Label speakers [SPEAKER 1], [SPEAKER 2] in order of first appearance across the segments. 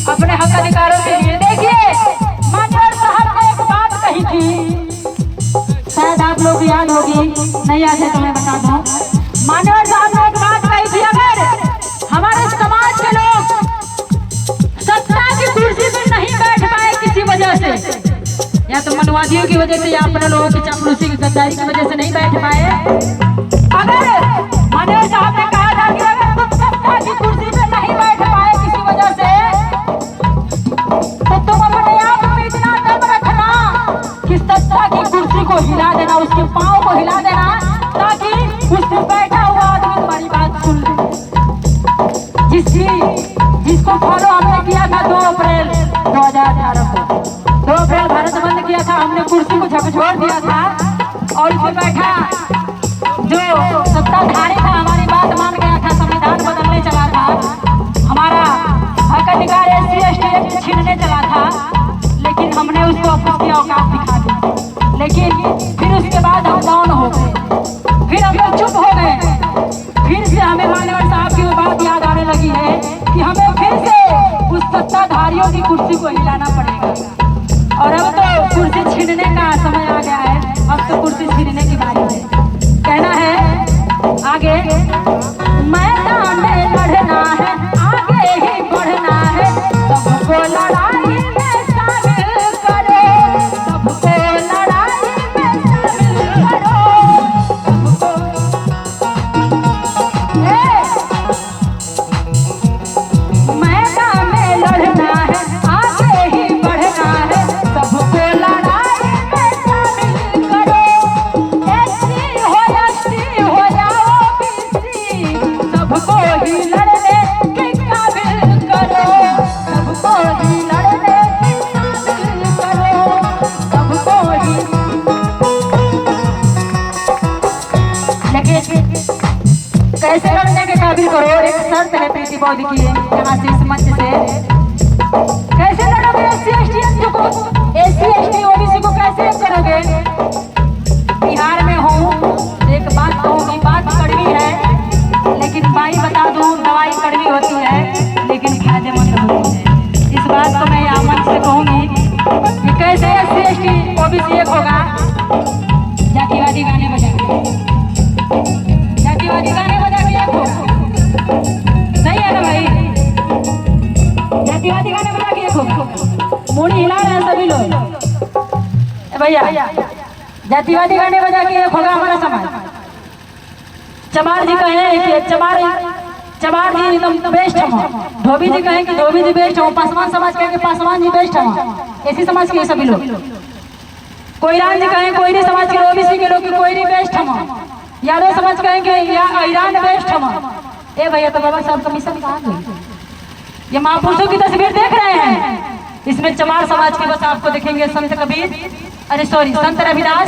[SPEAKER 1] अपने हक अधिकारों के लिए। देखिए मान्यवर साहब ने एक बात कही थी, शायद आप लोग याद होगी, नहीं याद है तो मैं बता दूं। मान्यवर साहब ने एक बात कही थी, अगर हमारे समाज के लोग सत्ता की कुर्सी पर नहीं बैठ पाए किसी वजह से, या तो मनवादियों की वजह से या अपने लोगों की चापलूसी की गद्दारी की वजह से नहीं बैठ पाए, अगर मान्यवर साहब ने कहा था कि अगर तुम सत्ता की कुर्सी पर नहीं बैठ पाए किसी वजह से, तो तुम अपने आप में इतना दम रखना कि सत्ता की कुर्सी को हिला देना, उसके पांव को हिला देना, ताकि उस पर बैठा हुआ आदमी तुम्हारी बात सुन ले। जिसको फॉलो हमने किया था 2 अप्रैल 2018 को, 2 अप्रैल भारत बंद किया था, हमने कुर्सी को झकझोर दिया था और इस पर बैठा जो सत्ताधारी था हमारी बात मान गया था, संविधान बदलने चला था, हमारा हक अधिकार SC ST एक्ट छीनने चला था, लेकिन हमने उसको उसकी औकात दिखा दी। लेकिन फिर उसके बाद हम डाउन हो गए, फिर हम लोग चुप हो गए, फिर से हमें मान्यवर साहब की वो बात याद आने लगी है कि हमें फिर से उस सत्ताधारियों की कुर्सी को हिलाना पड़ेगा। और अब तो कुर्सी छीनने का समय आ गया है, अब तो कुर्सी छीनने की बारी है। कहना है आगे मैदान में लड़ना है, आगे ही बढ़ना है, सबको लड़ाई में शामिल करो, सबको लड़ाई में शामिल करो, मैदान में लड़ना है, आगे ही बढ़ना है, सबको लड़ाई में शामिल करो। SC हो ST हो या OBC, सबको ही लड़ने के काबिल करो, सबको ही लड़ने के काबिल करो, सबको ही। लेकिन कैसे लड़ने के काबिल करो, एक शर्त है प्रीति बौद्ध की यहाँ से इस मंच से। कैसे लड़ोगे SC ST OBC को कैसे करोगे? बिहार में हूँ, एक बात कहूँगी, बात कड़वी है, लेकिन भाई बता दूँ दवाई कड़वी होती है लेकिन फायदेमंद होती है। इस बात को मैं यहाँ मंच से कहूँगी कि कैसे SC ST OBC एक होगा। जातिवादी गाने बजा के, जातिवादी गाने बजा के एक होगा, सही है ना भाई? जातिवादी गाने बजा के एक होगा, मुड़ी हिला रहे हैं सभी लोग भैया। जातिवादी गाने बजा के एक होगा हमारा समाज। चमार जी कहें कि चमार जी एकदम बेस्ट हो, धोबी जी कहें कि धोबी जी बेस्ट हो, पासवान समाज कहें कि पासवान जी बेस्ट हो, ऐसी समाज के सभी लोग। कोईरान जी कहें कोईरी समाज के OBC के लोग कि कोईरी बेस्ट हो, यादव समाज कहेंगे या ईरान बेस्ट हो। ए भैया तो बाबा साहब का मिशन कहाँ गई? ये महापुरुषों की तस्वीर देख रहे हैं, इसमें चमार समाज के बस आपको देखेंगे संत कबीर, अरे सॉरी संत रविदास,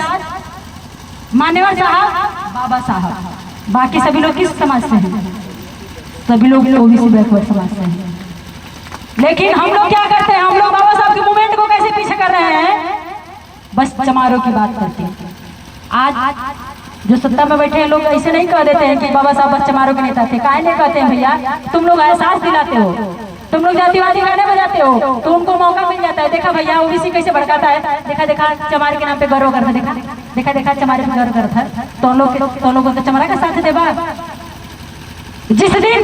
[SPEAKER 1] मान्यवर साहब, बाबा साहब। बाकी सभी लोग किस समाज से हैं? सभी लोग OBC बैकवर्ड समाज से हैं। लेकिन हम लोग क्या करते हैं? हम लोग बाबा साहब के मूवमेंट को कैसे पीछे कर रहे हैं? बस चमारों की बात करते हैं। आज जो सत्ता में बैठे हैं लोग ऐसे नहीं कह देते हैं कि बाबा साहब बस चमारों के नेता थे। काहे नहीं कहते हैं भैया? तुम लोग एहसास दिलाते हो, तुम लोग जातिवादी गाने बजाते हो तो उनको मौका मिल जाता है। देखा भैया OBC कैसे भड़काता है, देखा देखा चमार के नाम पे गर्व करता, देखा देखा देखा चमार पे गर्व करता है, तो लोग तो चमारा का साथ देवा। जिस दिन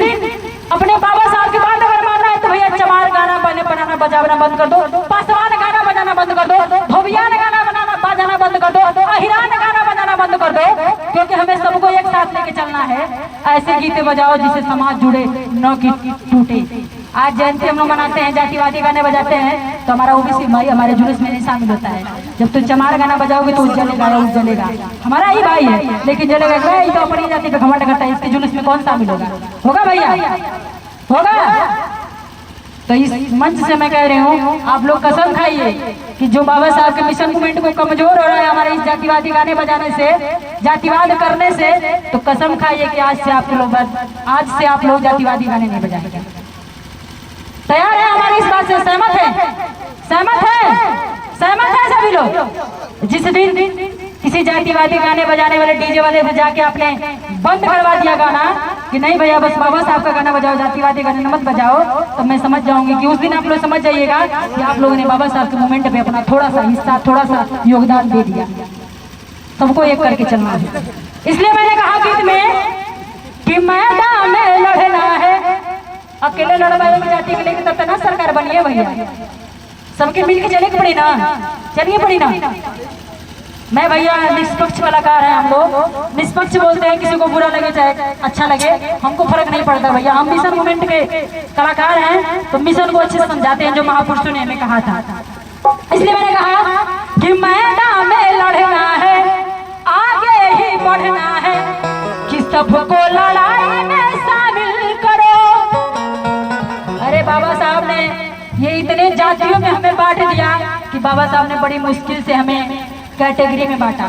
[SPEAKER 1] अपने बाबा साहब की बात अगर मानना है तो भैया चमार गाना बनाना बजाना बंद कर दो, पासवान गाना बजाना बंद कर दो, धोबियान गाना बजाना बंद कर दो, अहिरान गाना बजाना बंद कर दो, क्योंकि हमें सबको एक साथ लेके चलना है। ऐसे गीते बजाओ जिससे समाज जुड़े, न कि टूटे। आज जयंती हम लोग मनाते हैं, जातिवादी गाने बजाते हैं तो हमारा OBC भाई हमारे जुलूस में नहीं शामिल होता है। जब तुम चमार गाना बजाओगे तो जलेगा, हमारा ही भाई है लेकिन जलेगा। तो अपनी जाति पे घमंड करता है, इसके जुलूस में कौन शामिल होगा? होगा भैया? होगा? तो इस मंच से मैं कह रही हूँ, आप लोग कसम खाइए कि जो बाबा साहब के मिशन मूवमेंट को कमजोर हो रहा है हमारे इस जातिवादी गाने बजाने से, जातिवाद करने से, तो कसम खाइए कि आज से आप लोग जातिवादी गाने नहीं बजाएंगे। तैयार है? हमारी इस बात से सहमत है? सहमत है? सहमत है सभी लोग? जिस दिन किसी जातिवादी गाने बजाने वाले डीजे वाले से जाके आपने बंद करवा दिया गाना कि नहीं भैया बस बाबा साहब का गाना बजाओ, जातिवादी गाने मत बजाओ, तो मैं समझ जाऊंगी कि उस दिन आप लोग समझ जाइएगा कि आप लोगों ने बाबा साहब के मूवमेंट पे अपना थोड़ा सा हिस्सा, थोड़ा सा योगदान दे दिया। सबको एक करके चलना है। इसलिए मैंने कहा गीत में कि मैदान में लड़ना है, अकेले लड़वा एक जाति के लेकर तब ना सरकार बनिए भैया, सबके मिलके चले के पड़ी ना, चलिए पड़ी ना। मैं भैया निष्पक्ष कलाकार है, हम लोग निष्पक्ष बोलते हैं, किसी को बुरा लगे चाहे अच्छा लगे हमको फर्क नहीं पड़ता भैया। हम मिशन मूवमेंट के कलाकार हैं तो मिशन को अच्छे से समझाते हैं जो महापुरुषों ने हमें कहा था। इसलिए मैंने कहा कि मैदान में लड़ना है, आगे ही बढ़ना है, कि सबको लड़ाई में शामिल करो। अरे बाबा साहब ने ये इतने जातियों में हमें बांट दिया कि बाबा साहब ने बड़ी मुश्किल से हमें कैटेगरी में बांटा,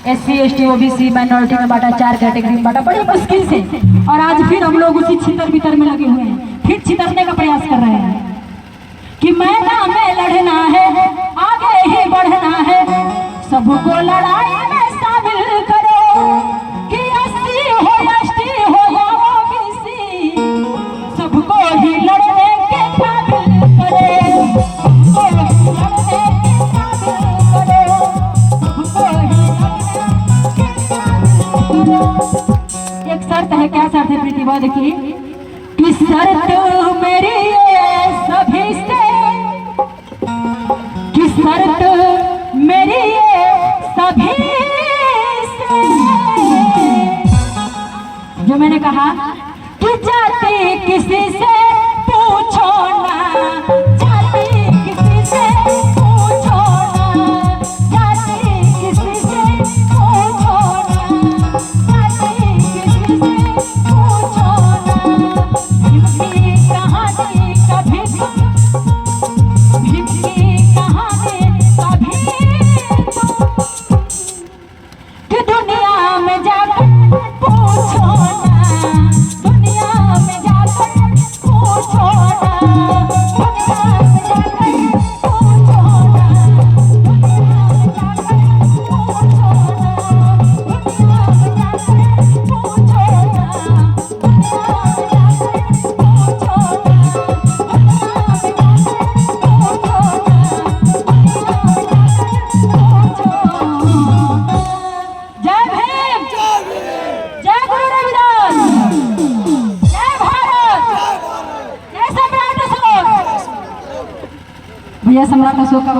[SPEAKER 1] SC ST OBC माइनॉरिटी में बांटा, 4 कैटेगरी में बांटा बड़ी मुश्किल से। और आज फिर हम लोग उसी छितर बितर में लगे हुए हैं, फिर छितरने का प्रयास कर रहे हैं कि मैदान में लड़ना है, आगे ही बढ़ना है, सबको लड़ाई में शामिल करो, कि SC हो ST हो या OBC, सबको ही लड़ने के काबिल करो, सबको ही लड़ने के काबिल करो। एक शर्त है, क्या शर्त है प्रतिभा की, कि शर्त मेरी ये सभी से, कि शर्त मेरी ये सभी से, जो मैंने कहा कि जाति किसी से पूछो ना, जाति किसी से पूछो ना, जाति किसी से पूछो ना, जाति किसी से पूछो ना। भीम की कहानी कभी भीम की कहानी कभी कि दुनिया में जाकर पूछो ना, दुनिया में जाकर पूछो ना, दुनिया में जाकर पूछो ना, दुनिया में जाकर पूछो ना, दुनिया में जाकर पूछो ना, दुनिया में जाकर पूछो ना। जय भीम, जय गुरु रविदास, जय भारत, जय सम्राट अशोक। भैया सम्राट अशोक का